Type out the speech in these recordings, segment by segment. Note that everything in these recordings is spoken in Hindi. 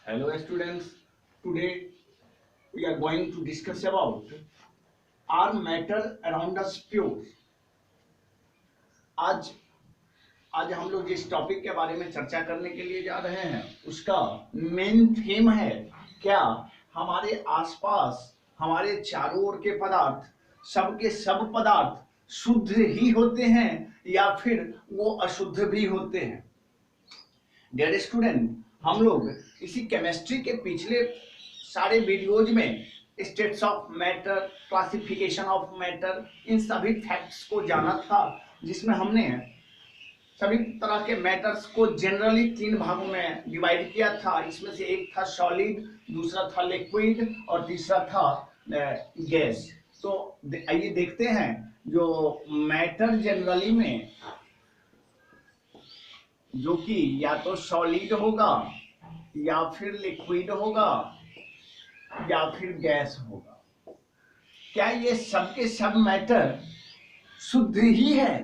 Hello students, today we are going to discuss about are matter around us pure. आज आज हम लोग जिस टॉपिक के बारे में चर्चा करने के लिए जा रहे हैं उसका मेन थीम है क्या हमारे आसपास हमारे चारों ओर के पदार्थ सबके सब पदार्थ शुद्ध ही होते हैं या फिर वो अशुद्ध भी होते हैं। डियर स्टूडेंट, हम लोग इसी केमिस्ट्री के पिछले सारे वीडियोज में states of matter, classification of matter, इन सभी फैक्ट्स को जाना था, जिसमें हमने सभी तरह के मैटर्स को जनरली तीन भागों में डिवाइड किया था। इसमें से एक था सॉलिड, दूसरा था लिक्विड और तीसरा था गैस। तो आइए देखते हैं जो मैटर जनरली में जो कि या तो सॉलिड होगा या फिर लिक्विड होगा या फिर गैस होगा, क्या ये सबके सब मैटर शुद्ध ही है?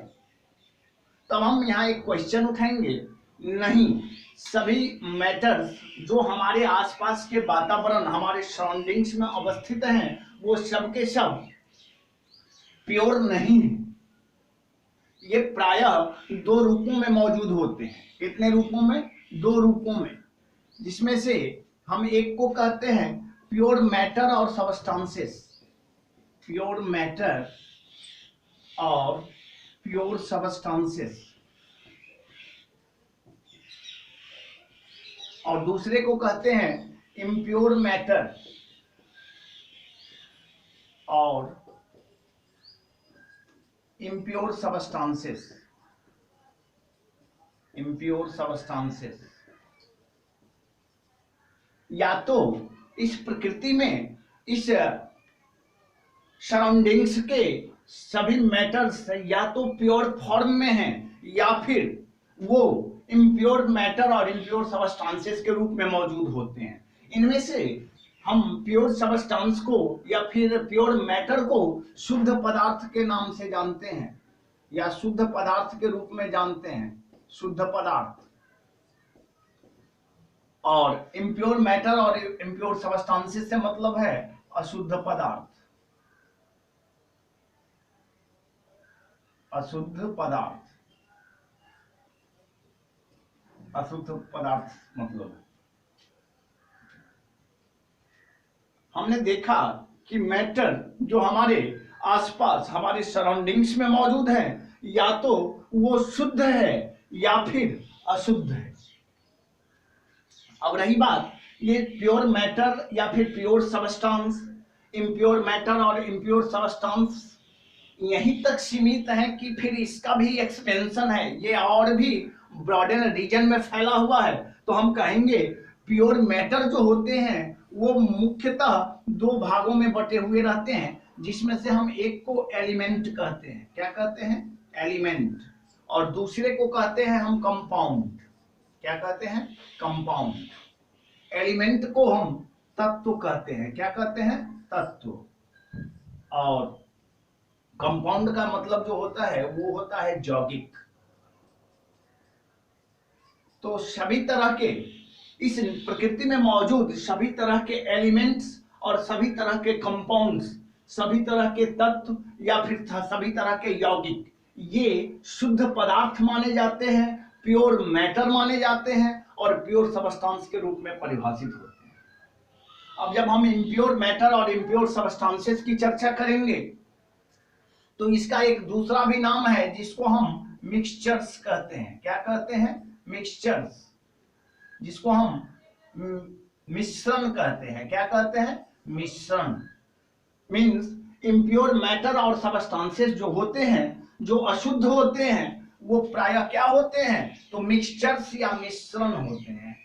तब हम यहाँ एक क्वेश्चन उठाएंगे, नहीं, सभी मैटर्स जो हमारे आसपास के वातावरण, हमारे सराउंडिंग्स में अवस्थित हैं, वो सबके सब प्योर नहीं है। ये प्रायः दो रूपों में मौजूद होते हैं। कितने रूपों में? दो रूपों में, जिसमें से हम एक को कहते हैं प्योर मैटर और सबस्टांसेस। प्योर मैटर और प्योर सबस्टांसेस, और दूसरे को कहते हैं इम्प्योर मैटर और इम्प्योर सबस्टांसेस। इम्प्योर सबस्टांसेस, या तो इस प्रकृति में इस सराउंडिंग्स के सभी मैटर्स या तो प्योर फॉर्म में हैं या फिर वो इम्प्योर मैटर और इम्प्योर सबस्टांसेस के रूप में मौजूद होते हैं। इनमें से हम प्योर सबस्टांस को या फिर प्योर मैटर को शुद्ध पदार्थ के नाम से जानते हैं या शुद्ध पदार्थ के रूप में जानते हैं, शुद्ध पदार्थ। और इम्प्योर मैटर और इम्प्योर सबस्टांसेस से मतलब है अशुद्ध पदार्थ। अशुद्ध पदार्थ, अशुद्ध पदार्थ मतलब हमने देखा कि मैटर जो हमारे आसपास, हमारे सराउंडिंग्स में मौजूद है, या तो वो शुद्ध है या फिर अशुद्ध है। अब रही बात ये प्योर मैटर या फिर प्योर सबस्टांस, इम्प्योर मैटर और इम्प्योर सबस्टांस यहीं तक सीमित है कि फिर इसका भी एक्सपेंशन है, ये और भी ब्रॉडर रीजन में फैला हुआ है। तो हम कहेंगे प्योर मैटर जो होते हैं वो मुख्यतः दो भागों में बटे हुए रहते हैं, जिसमें से हम एक को एलिमेंट कहते हैं। क्या कहते हैं? एलिमेंट। और दूसरे को कहते हैं हम कंपाउंड। क्या कहते हैं? कंपाउंड। एलिमेंट को हम तत्व कहते हैं। क्या कहते हैं? तत्व। और कंपाउंड का मतलब जो होता है वो होता है यौगिक। तो सभी तरह के इस प्रकृति में मौजूद सभी तरह के एलिमेंट्स और सभी तरह के कंपाउंड्स, सभी तरह के तत्व या फिर सभी तरह के यौगिक, ये शुद्ध पदार्थ माने जाते हैं, प्योर मैटर माने जाते हैं और प्योर सबस्टांस के रूप में परिभाषित होते हैं। अब जब हम इम्प्योर मैटर और इम्प्योर सबस्टांसेस की चर्चा करेंगे तो इसका एक दूसरा भी नाम है जिसको हम मिक्सचर्स कहते हैं। क्या कहते हैं? मिक्सचर्स, जिसको हम मिश्रण कहते हैं। क्या कहते हैं? मिश्रण। मीन्स इम्प्योर मैटर और सबस्टांसेस जो होते हैं, जो अशुद्ध होते हैं, वो प्रायः क्या होते हैं? तो मिक्सचर्स या मिश्रण होते हैं।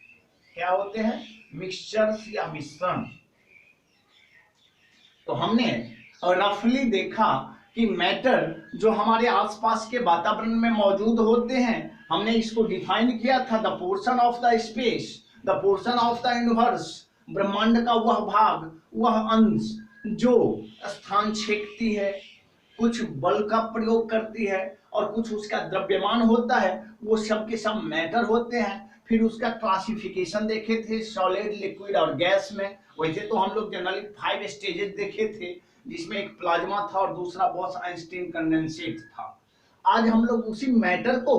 क्या होते हैं? मिक्सचर्स या मिश्रण। तो हमने रफली देखा कि मैटर जो हमारे आसपास के वातावरण में मौजूद होते हैं, हमने इसको डिफाइन किया था, the portion of the space, the portion of the universe, ब्रह्मांड का वह भाग, वह अंश जो स्थान छेकती है, कुछ बल का प्रयोग करती है और कुछ उसका द्रव्यमान होता है, वो सब के सब मैटर होते हैं। फिर उसका क्लासिफिकेशन देखे थे सॉलिड, लिक्विड और गैस में। वैसे तो हम लोग जनरली 5 स्टेजेस देखे थे, जिसमें एक प्लाज्मा था और दूसरा बॉस-आइंस्टीन कंडेंसेट था। आज हम लोग उसी मैटर को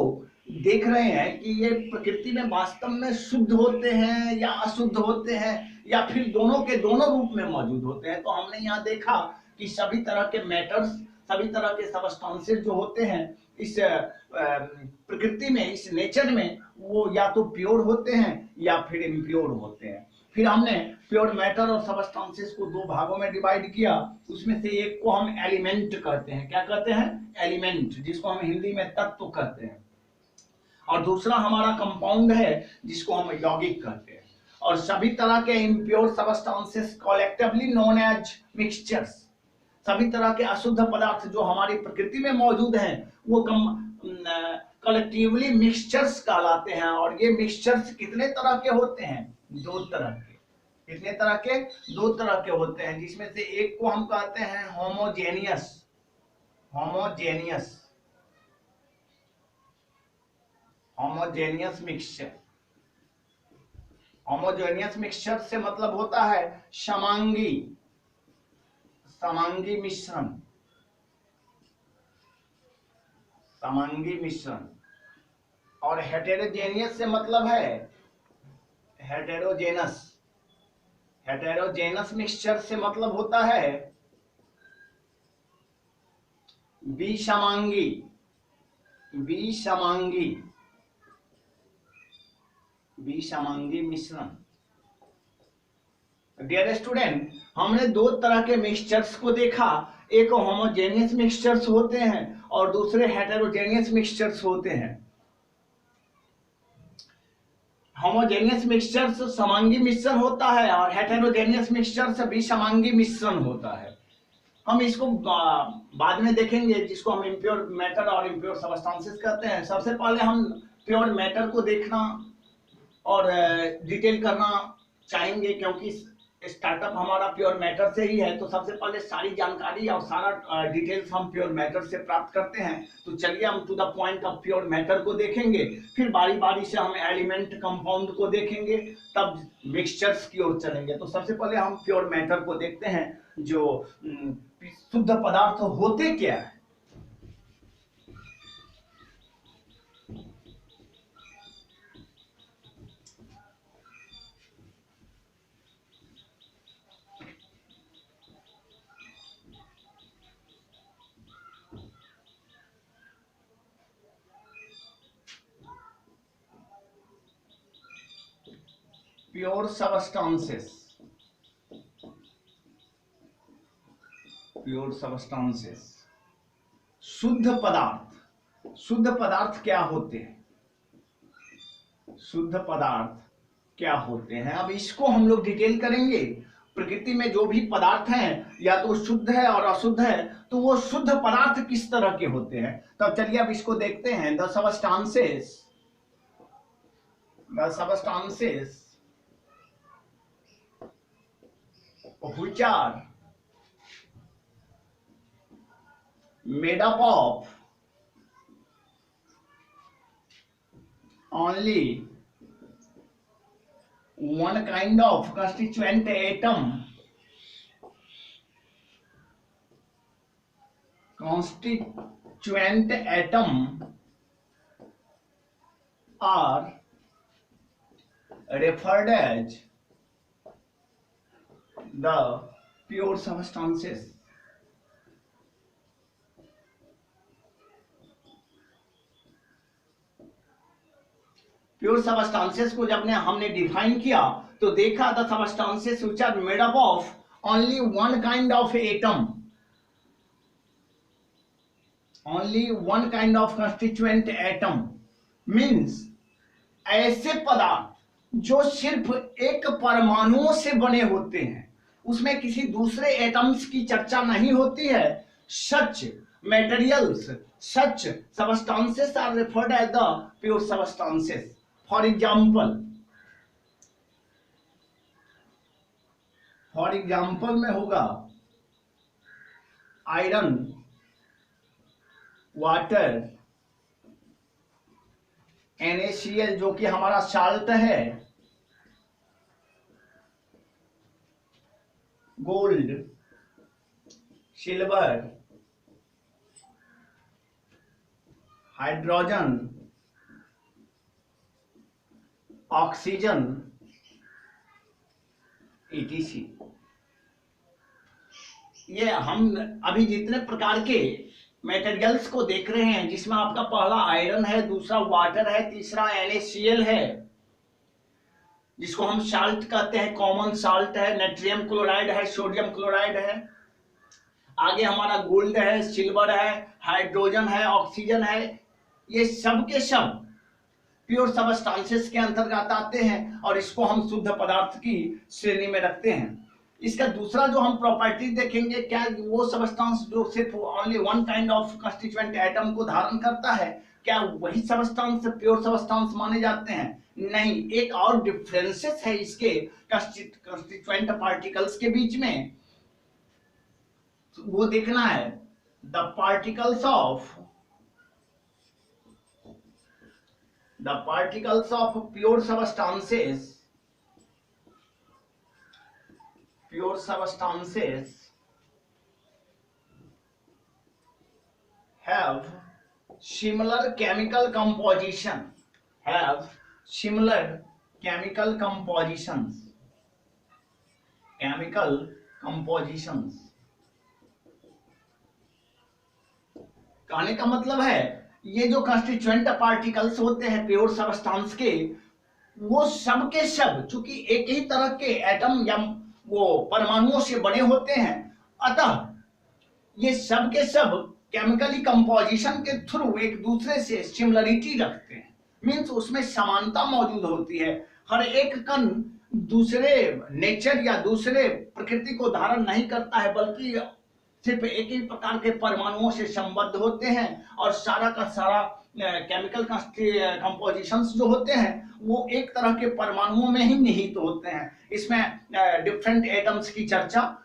देख रहे हैं कि ये प्रकृति में वास्तव में शुद्ध होते हैं या अशुद्ध होते हैं, या फिर दोनों के दोनों रूप में मौजूद होते हैं। तो हमने यहाँ देखा कि सभी तरह के मैटर्स, सभी तरह के सबस्टांसेस जो होते हैं इस प्रकृति में, इस नेचर में, वो या तो प्योर होते हैं या फिर इम्प्योर होते हैं। फिर हमने प्योर मैटर और सबस्टांसेस को 2 भागों में डिवाइड किया। उसमें से एक को हम एलिमेंट कहते हैं। क्या कहते हैं? एलिमेंट, जिसको हम हिंदी में तत्व कहते हैं। और दूसरा हमारा कंपाउंड है, जिसको हम यौगिक कहते हैं। और सभी तरह के impure substances collectively known as mixtures, सभी तरह के अशुद्ध पदार्थ जो हमारी प्रकृति में मौजूद हैं वो कलेक्टिवली मिक्सचर्स कहलाते हैं। और ये मिक्सचर्स कितने तरह के होते हैं? 2 तरह के। कितने तरह के? 2 तरह के होते हैं, जिसमें से एक को हम कहते हैं homogeneous. Homogeneous mixture. Homogeneous mixture से मतलब होता है समांगी मिश्रण। समांगी मिश्रण। और हेटेरोजेनियस से मतलब है हेटेरोजेनस मिक्सचर से मतलब होता है विषमांगी मिश्रण। डियर स्टूडेंट, हमने 2 तरह के मिक्सचर्स को देखा। एक होमोजेनियस मिक्सचर्स होते हैं और दूसरे हेटेरोजेनियस मिक्सचर्स होते हैं। होमोजेनियस मिक्सचर्स समांगी मिश्रण होता है और हेटेरोजेनियस मिक्सचर्स विषमांगी मिश्रण होता है। हम इसको बाद में देखेंगे, जिसको हम इम्प्योर मैटर और इम्प्योर सबस्टांसेस कहते हैं। सबसे पहले हम प्योर मैटर को देखना और डिटेल करना चाहेंगे, क्योंकि स्टार्टअप हमारा प्योर मैटर से ही है। तो सबसे पहले सारी जानकारी और सारा डिटेल्स हम प्योर मैटर से प्राप्त करते हैं। तो चलिए हम to the point of pure matter को देखेंगे, फिर बारी बारी से हम एलिमेंट, कंपाउंड को देखेंगे, तब मिक्सचर्स की ओर चलेंगे। तो सबसे पहले हम प्योर मैटर को देखते हैं, जो शुद्ध पदार्थ होते क्या है। प्योर सबस्टांसेस शुद्ध पदार्थ। शुद्ध पदार्थ क्या होते हैं? शुद्ध पदार्थ क्या होते हैं, अब इसको हम लोग डिटेल करेंगे। प्रकृति में जो भी पदार्थ हैं, या तो शुद्ध है और अशुद्ध है, तो वो शुद्ध पदार्थ किस तरह के होते हैं। तब चलिए अब इसको देखते हैं। The substances which are made up of only one kind of constituent atom are referred as the pure substances. Pure substances को जब हमने डिफाइन किया तो देखा the substances which are made up of only one kind of atom, only one kind of constituent atom means ऐसे पदार्थ जो सिर्फ एक परमाणुओं से बने होते हैं, उसमें किसी दूसरे एटम्स की चर्चा नहीं होती है। सच materials, such substances are referred as the pure substances. For example में होगा आयरन, वाटर, NaCl जो कि हमारा साल्ट है, gold, silver, hydrogen, oxygen, ETC। ये हम अभी जितने प्रकार के मटेरियल्स को देख रहे हैं, जिसमें आपका पहला आयरन है, दूसरा वाटर है, तीसरा NaCl है, जिसको हम साल्ट कहते हैं, कॉमन साल्ट है, नाइट्रियम क्लोराइड है, सोडियम क्लोराइड है, आगे हमारा गोल्ड है, सिल्वर है, हाइड्रोजन है, ऑक्सीजन है, ये सब के सब प्योर सबस्टांसेस के अंतर्गत आते हैं और इसको हम शुद्ध पदार्थ की श्रेणी में रखते हैं। इसका दूसरा जो हम प्रॉपर्टी देखेंगे, क्या वो सबस्टांस जो सिर्फ only one kind of constituent atom को धारण करता है, क्या वही सबस्टांस प्योर सबस्टांस माने जाते हैं? नहीं, एक और डिफरेंसेस है इसके कंस्टिट्यूएंट पार्टिकल्स के बीच में, वो देखना है। The particles of pure substances have similar chemical compositions. कहने का मतलब है, ये जो कंस्टिट्यूएंट पार्टिकल्स होते हैं प्योर सबस्टांस के, वो सब के सब चूंकि एक ही तरह के एटम या वो परमाणुओं से बने होते हैं, अतः ये सब के सब केमिकली कंपोजिशन के थ्रू एक दूसरे से सिमिलरिटी रखते हैं। मींस उसमें समानता मौजूद होती है। हर एक कण दूसरे नेचर या दूसरे प्रकृति को धारण नहीं करता है, बल्कि सिर्फ एक ही प्रकार के परमाणुओं से संबद्ध होते हैं और सारा का सारा केमिकल कंपोजिशंस जो होते हैं वो एक तरह के परमाणुओं में ही निहित होते हैं। इसमें डिफरेंट एटम्स की चर्चा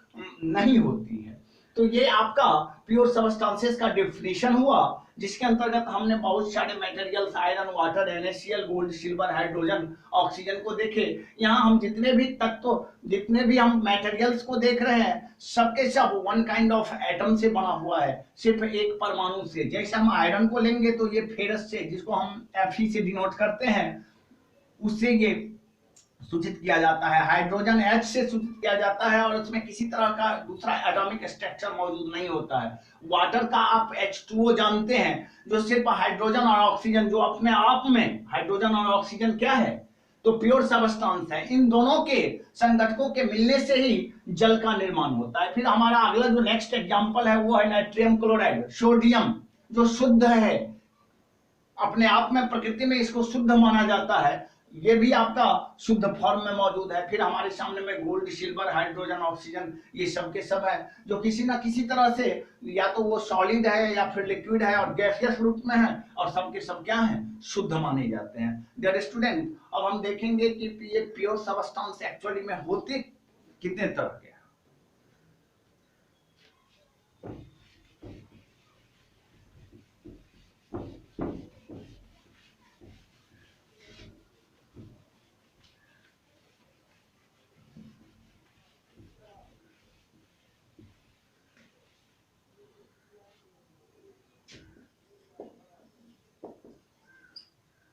नहीं होती है। तो ये आपका प्योर सबस्टांसेस का डेफिनेशन हुआ, जिसके अंतर्गत हमने बहुत सारे materials iron, water, NaCl, gold, silver, hydrogen, oxygen को देखे। यहाँ हम जितने भी तत्व, जितने भी हम मटेरियल्स को देख रहे हैं, सबके सब वन काइंड ऑफ एटम से बना हुआ है, सिर्फ एक परमाणु से। जैसे हम आयरन को लेंगे तो ये फेरस से, जिसको हम Fe से डिनोट करते हैं, उससे ये सूचित किया जाता है। हाइड्रोजन H से सूचित किया जाता है और उसमें किसी तरह का दूसरा एटॉमिक स्ट्रक्चर मौजूद नहीं होता है। वाटर का आप H2O जानते हैं, जो सिर्फ हाइड्रोजन और ऑक्सीजन, जो अपने आप में हाइड्रोजन और ऑक्सीजन क्या है, तो प्योर सबस्टांस है। इन दोनों के संघटकों के मिलने से ही जल का निर्माण होता है। फिर हमारा अगला जो नेक्स्ट एग्जांपल है वो है नाइट्रियम क्लोराइड, सोडियम, जो शुद्ध है, अपने आप में प्रकृति में इसको शुद्ध माना जाता है, ये भी आपका शुद्ध फॉर्म में मौजूद है। फिर हमारे सामने में गोल्ड, सिल्वर, हाइड्रोजन, ऑक्सीजन, ये सब के सब है, जो किसी ना किसी तरह से या तो वो सॉलिड है या फिर लिक्विड है और गैसियस रूप में है, और सब के सब क्या है, शुद्ध माने जाते हैं। डियर स्टूडेंट, अब हम देखेंगे कि ये प्योर सबस्टांस एक्चुअली में होते कितने तरह के हैं।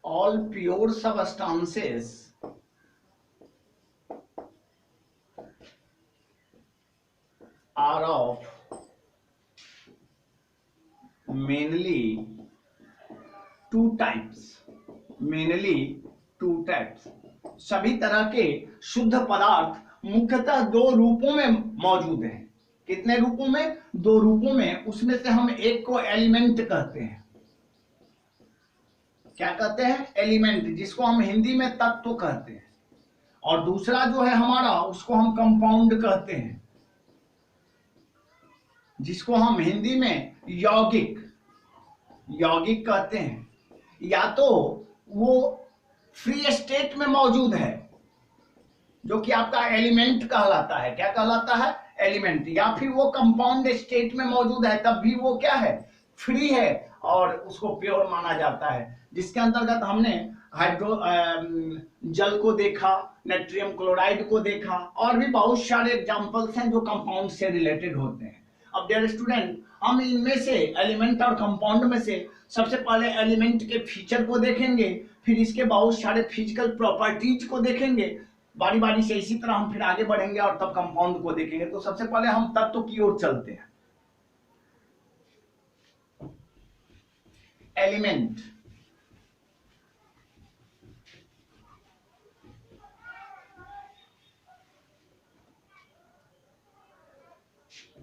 All pure substances are of mainly two types. सभी तरह के शुद्ध पदार्थ मुख्यतः दो रूपों में मौजूद हैं। कितने रूपों में? दो रूपों में। उसमें से हम एक को एलिमेंट कहते हैं। क्या कहते हैं? एलिमेंट, जिसको हम हिंदी में तत्व कहते हैं। और दूसरा जो है हमारा, उसको हम कंपाउंड कहते हैं, जिसको हम हिंदी में यौगिक कहते हैं। या तो वो फ्री स्टेट में मौजूद है, जो कि आपका एलिमेंट कहलाता है। क्या कहलाता है? एलिमेंट। या फिर वो कंपाउंड स्टेट में मौजूद है, तब भी वो क्या है? फ्री है और उसको प्योर माना जाता है। जिसके अंतर्गत हमने हाइड्रो जल को देखा, नाइट्रियम क्लोराइड को देखा, और भी बहुत सारे एग्जांपल्स हैं जो कंपाउंड से रिलेटेड होते हैं। अब डियर स्टूडेंट, हम इनमें से एलिमेंट और कंपाउंड में से सबसे पहले एलिमेंट के फीचर को देखेंगे, फिर इसके बहुत सारे फिजिकल प्रॉपर्टीज को देखेंगे, बारी बारी से इसी तरह हम फिर आगे बढ़ेंगे और तब कंपाउंड को देखेंगे। तो सबसे पहले हम तत्व की ओर चलते हैं। एलिमेंट,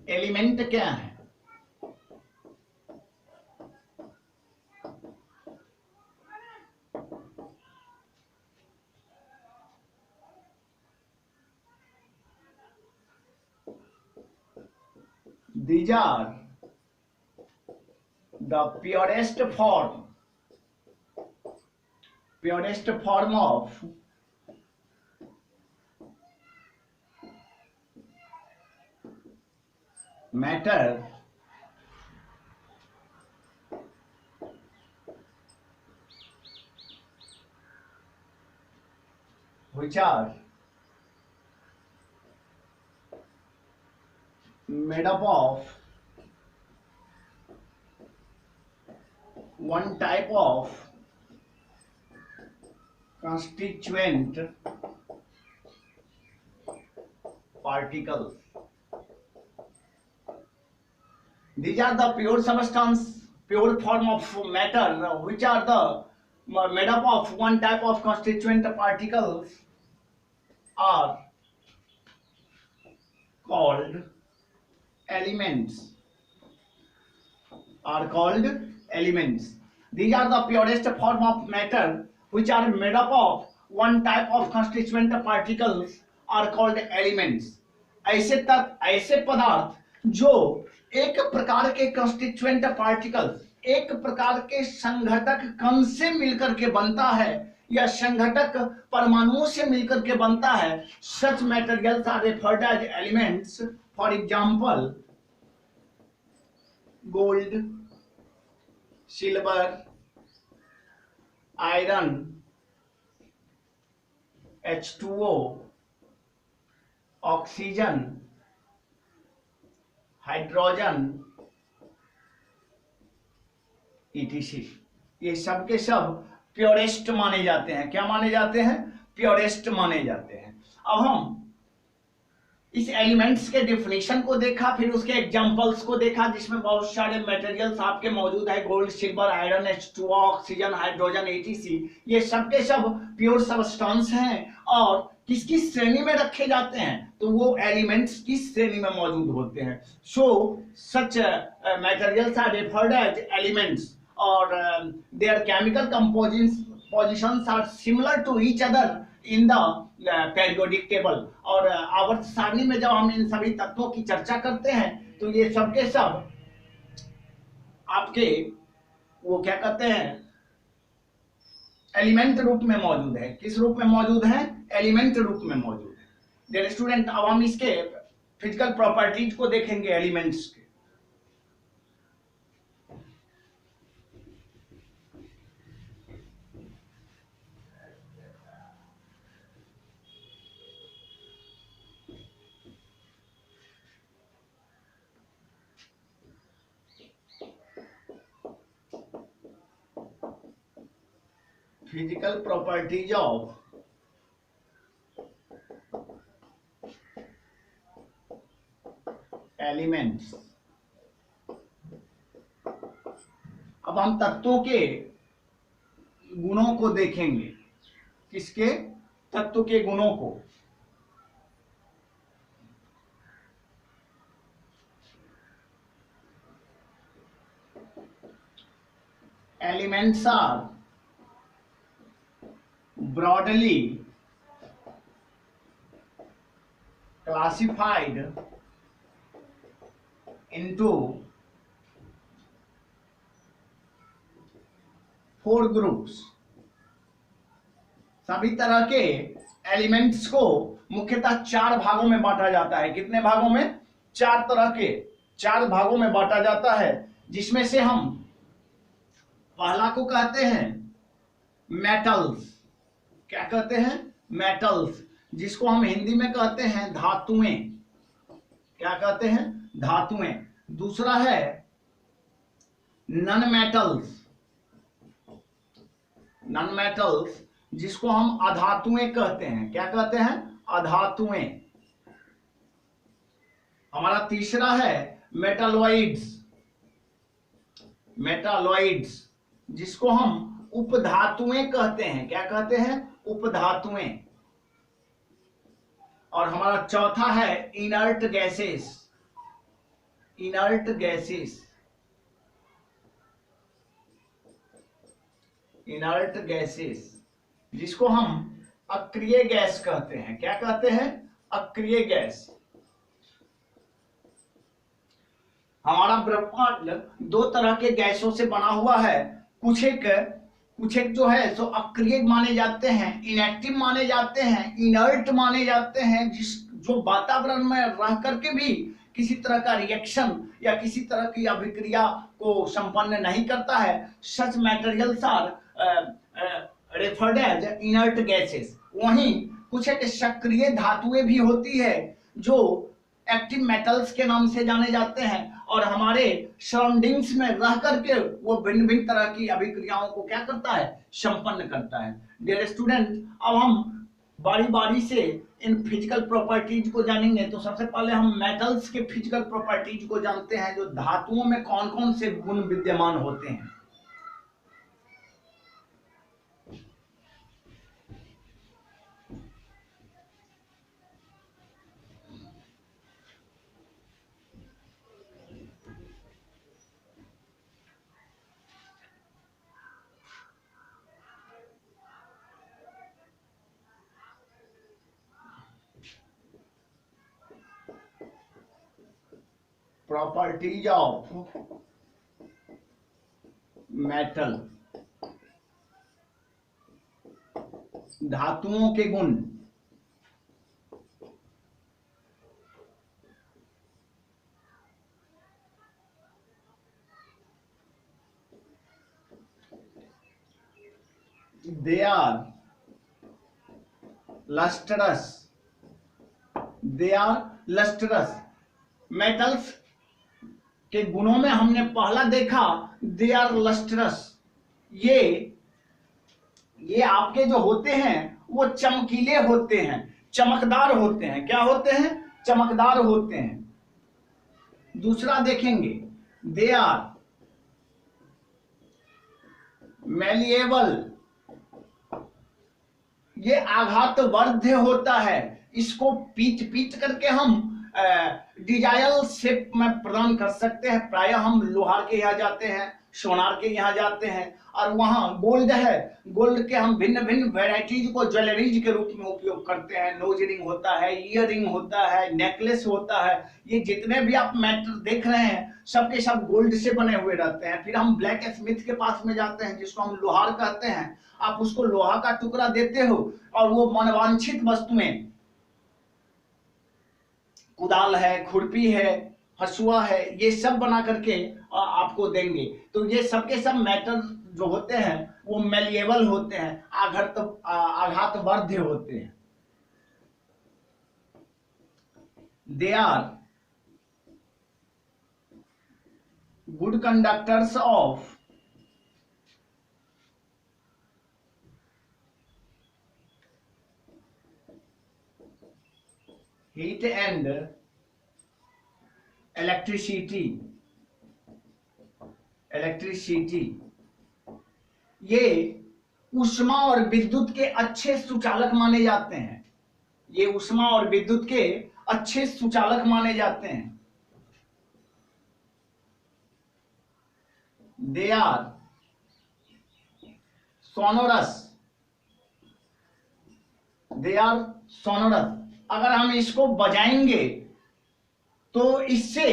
एलिमेंट क्या है? These are the purest form of matter which are made up of one type of constituent particles. These are the pure substance, pure form of matter which are the made up of one type of constituent particles are called elements. These are the purest form of matter which are made up of one type of constituent particles are called elements. ऐसे पदार्थ जो एक प्रकार के कंस्टिट्यूएंट पार्टिकल्स, एक प्रकार के संघटक कण से मिलकर के बनता है या संघटक परमाणुओं से मिलकर के बनता है, such materials are referred as elements. For example, gold, silver, iron, H2O, oxygen, hydrogen, etc. ये सब के सब प्योरेस्ट माने जाते हैं। क्या माने जाते हैं? प्योरेस्ट माने जाते हैं। अब हम इस एलिमेंट्स के डिफिनेशन को देखा, फिर उसके एग्जांपल्स को देखा जिसमें बहुत सारे मटेरियल्स आपके मौजूद है, gold, silver, iron, H2O, oxygen, hydrogen, etc. ये सब के सब प्योर सबस्टेंस हैं और किस किस श्रेणी में रखे जाते हैं? तो वो एलिमेंट्स किस श्रेणी में मौजूद होते हैं। So such materials are referred as elements और their chemical compositions are similar to each other in the periodic table. और आवर्त सारणी में जब हम इन सभी तत्वों की चर्चा करते हैं तो ये सब के सब आपके वो क्या कहते हैं, एलिमेंट रूप में मौजूद है। किस रूप में मौजूद है? एलिमेंट रूप में मौजूद है। डियर स्टूडेंट, अब हम इसके फिजिकल प्रॉपर्टीज को देखेंगे एलिमेंट्स के। Physical properties of elements। अब हम तत्वों के गुणों को देखेंगे। किसके? तत्व के गुणों को। Elements are broadly classified into 4 groups। सभी तरह के एलिमेंट्स को मुख्यतः 4 भागों में बांटा जाता है। कितने भागों में? 4 तरह के 4 भागों में बांटा जाता है, जिसमें से हम पहला को कहते हैं मेटल्स, क्या कहते हैं, मेटल्स, जिसको हम हिंदी में कहते हैं धातुएं, क्या कहते हैं, धातुएं। दूसरा है नॉन मेटल्स, नॉन मेटल्स जिसको हम अधातुएं कहते हैं, क्या कहते हैं, अधातुएं। हमारा तीसरा है मेटालॉइड्स, मेटालॉइड्स जिसको हम उपधातुएं कहते हैं, क्या कहते हैं, उपधातुएं। और हमारा चौथा है inert gases, inert gases, inert gases जिसको हम अक्रिय गैस कहते हैं, क्या कहते हैं, अक्रिय गैस। हमारा ब्रह्मांड दो तरह के गैसों से बना हुआ है, कुछ एक जो है सो अक्रिय माने जाते हैं, इनएक्टिव माने जाते हैं, इनर्ट माने जाते हैं, जो वातावरण में रह करके भी किसी तरह का रिएक्शन या किसी तरह की अभिक्रिया को संपन्न नहीं करता है। Such materials are referred as inert gases. वहीं कुछ एक सक्रिय धातुएं भी होती है जो एक्टिव मेटल्स के नाम से जाने जाते हैं और हमारे सराउंडिंग्स में रह करके वो भिन्न भिन्न तरह की अभिक्रियाओं को क्या करता है, संपन्न करता है। डियर स्टूडेंट, अब हम बारी बारी से इन फिजिकल प्रॉपर्टीज को जानेंगे। तो सबसे पहले हम मेटल्स के फिजिकल प्रॉपर्टीज को जानते हैं, जो धातुओं में कौन कौन से गुण विद्यमान होते हैं। प्रॉपर्टीज ऑफ मेटल, धातुओं के गुण। They are lustrous, they are lustrous। Metals के गुणों में हमने पहला देखा दे आर लस्ट्रस। ये आपके जो होते हैं वो चमकीले होते हैं, चमकदार होते हैं। क्या होते हैं, चमकदार होते हैं। दूसरा देखेंगे दे आर मैलिएबल, ये आघातवर्ध्य होता है। इसको पीट करके हम डिजाइल शेप में प्रदान कर सकते हैं। प्रायः हम लोहार के यहाँ जाते हैं, सोनार के यहाँ जाते हैं और वहाँ गोल्ड है, गोल्ड के हम भिन्न भिन्न वेराइटीज को ज्वेलरीज के रूप में उपयोग करते हैं। नोज रिंग होता है, ईयर रिंग होता है, नेकलेस होता है। ये जितने भी आप मेटल देख रहे हैं सबके सब गोल्ड से बने हुए रहते हैं। फिर हम ब्लैक स्मिथ के पास में जाते हैं जिसको हम लोहार कहते हैं। आप उसको लोहा का टुकड़ा देते हो और वो मनवांछित वस्तुएं, कुदाल है, खुरपी है, हसुआ है, ये सब बना करके आपको देंगे। तो ये सब के सब मेटल जो होते हैं वो मेलिएबल होते हैं, आघातवर्ध्य होते हैं। They are good conductors of heat and electricity, ये ऊष्मा और विद्युत के अच्छे सुचालक माने जाते हैं। ये ऊष्मा और विद्युत के अच्छे सुचालक माने जाते हैं। They are sonorous, they are sonorous. अगर हम इसको बजाएंगे तो इससे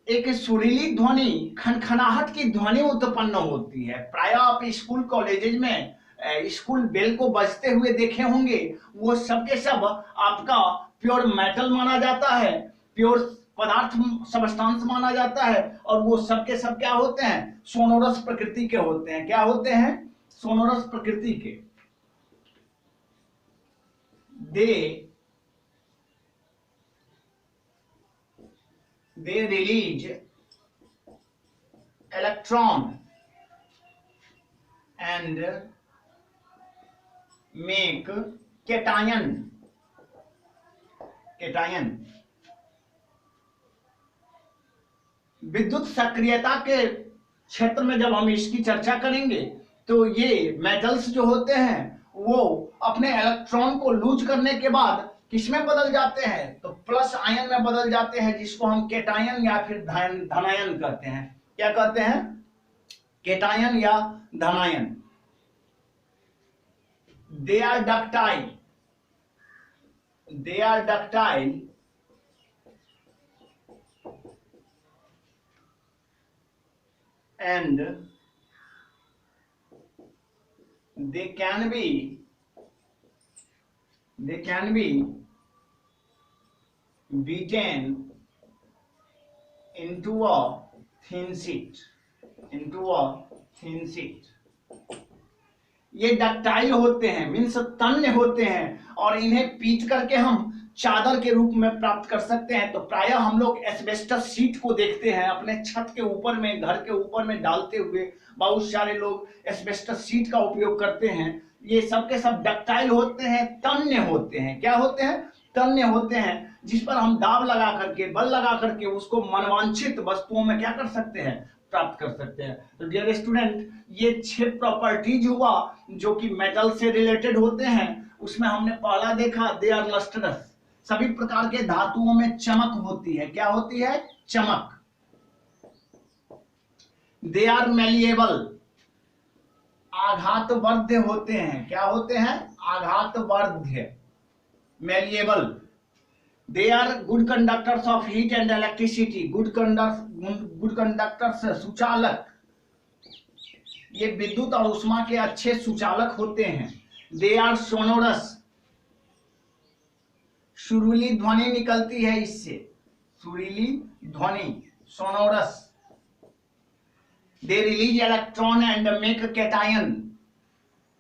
एक सुरीली ध्वनि, खनखनाहट की ध्वनि उत्पन्न होती है। प्रायः आप स्कूल कॉलेजेज में स्कूल बेल को बजते हुए देखे होंगे। वो सब के सब आपका प्योर मेटल माना जाता है, प्योर पदार्थ सबस्टांस माना जाता है। और वो सब के सब क्या होते हैं, सोनोरस प्रकृति के होते हैं। क्या होते हैं, सोनोरस प्रकृति के। they release electron and make cation. विद्युत सक्रियता के क्षेत्र में जब हम इसकी चर्चा करेंगे तो ये मेटल्स जो होते हैं वो अपने इलेक्ट्रॉन को लूज करने के बाद किसमें बदल जाते हैं, तो प्लस आयन में बदल जाते हैं, जिसको हम केटायन या फिर धनायन कहते हैं। क्या कहते हैं? केटायन या धनायन। They are ductile and they can be beaten into a thin sheet. ये डक्टाइल होते हैं, मीन्स तन्य होते हैं, और इन्हें पीट करके हम चादर के रूप में प्राप्त कर सकते हैं। तो प्रायः हम लोग एस्बेस्टस शीट को देखते हैं अपने छत के ऊपर में, घर के ऊपर में डालते हुए। बहुत सारे लोग एस्बेस्टस शीट का उपयोग करते हैं। ये सब के सब डक्टाइल होते हैं, तन्य होते हैं। क्या होते हैं? तन्य होते हैं, जिस पर हम दाब लगा करके, बल लगा करके उसको मनवांछित वस्तुओं में क्या कर सकते हैं, प्राप्त कर सकते हैं। तो डियर स्टूडेंट, ये 6 प्रॉपर्टीज हुआ जो कि मेटल से रिलेटेड होते हैं। उसमें हमने पहला देखा, दे आर लस्टरस, सभी प्रकार के धातुओं में चमक होती है। क्या होती है? चमक। दे आर मैलिएबल, आघातवर्ध्य होते हैं। क्या होते हैं? आघातवर्ध्य, malleable. They are good conductors of heat and electricity. good conductors, सुचालक। ये विद्युत और उष्मा के अच्छे सुचालक होते हैं। They are sonorous, सुरीली ध्वनि निकलती है इससे, सुरीली ध्वनि, sonorous। They release electron and make cation.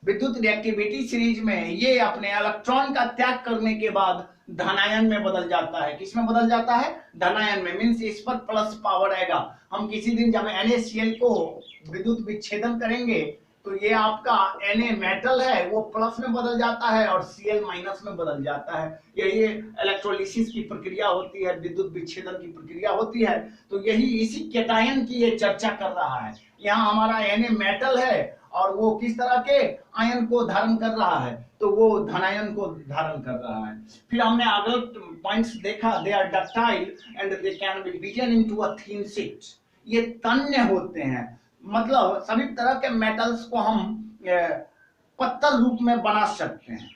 विद्युत रिएक्टिविटी सीरीज में ये अपने इलेक्ट्रॉन का त्याग करने के बाद धनायन में बदल जाता है। किसमें बदल जाता है? धनायन में, मीन्स इस पर प्लस पावर आएगा। हम किसी दिन जब NaCl को विद्युत विच्छेदन करेंगे तो ये आपका Na मेटल है वो प्लस में बदल जाता है और Cl माइनस में बदल जाता है। यही इलेक्ट्रोलिसिस की प्रक्रिया होती है, विद्युत विच्छेदन की प्रक्रिया होती है। तो यही इसी केटायन की ये चर्चा कर रहा है। यहाँ हमारा Na मेटल है और वो किस तरह के आयन को धारण कर रहा है, तो वो धनायन को धारण कर रहा है। फिर हमने अगले पॉइंट्स देखा, they are ductile and they can be beaten into a thin sheet. ये तन्य होते हैं, मतलब सभी तरह के मेटल्स को हम पत्थर रूप में बना सकते हैं।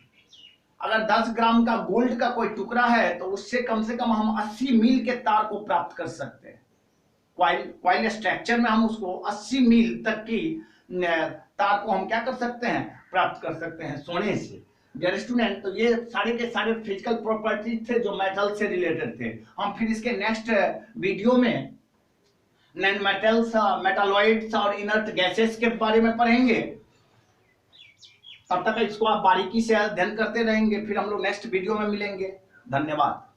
अगर 10 ग्राम का गोल्ड का कोई टुकड़ा है तो उससे कम से कम हम 80 मील के तार को प्राप्त कर सकते हैं। क्वाइल स्ट्रक्चर में हम उसको 80 मील तक की तार को हम क्या कर सकते हैं, प्राप्त कर सकते हैं सोने से। डियर स्टूडेंट, तो ये सारे के सारे फिजिकल प्रॉपर्टीज थे जो मेटल से रिलेटेड थे। हम फिर इसके नेक्स्ट वीडियो में नॉन मेटल्स, मेटालॉइड्स और इनर्ट गैसेस के बारे में पढ़ेंगे। तब तक इसको आप बारीकी से अध्ययन करते रहेंगे। फिर हम लोग नेक्स्ट वीडियो में मिलेंगे। धन्यवाद।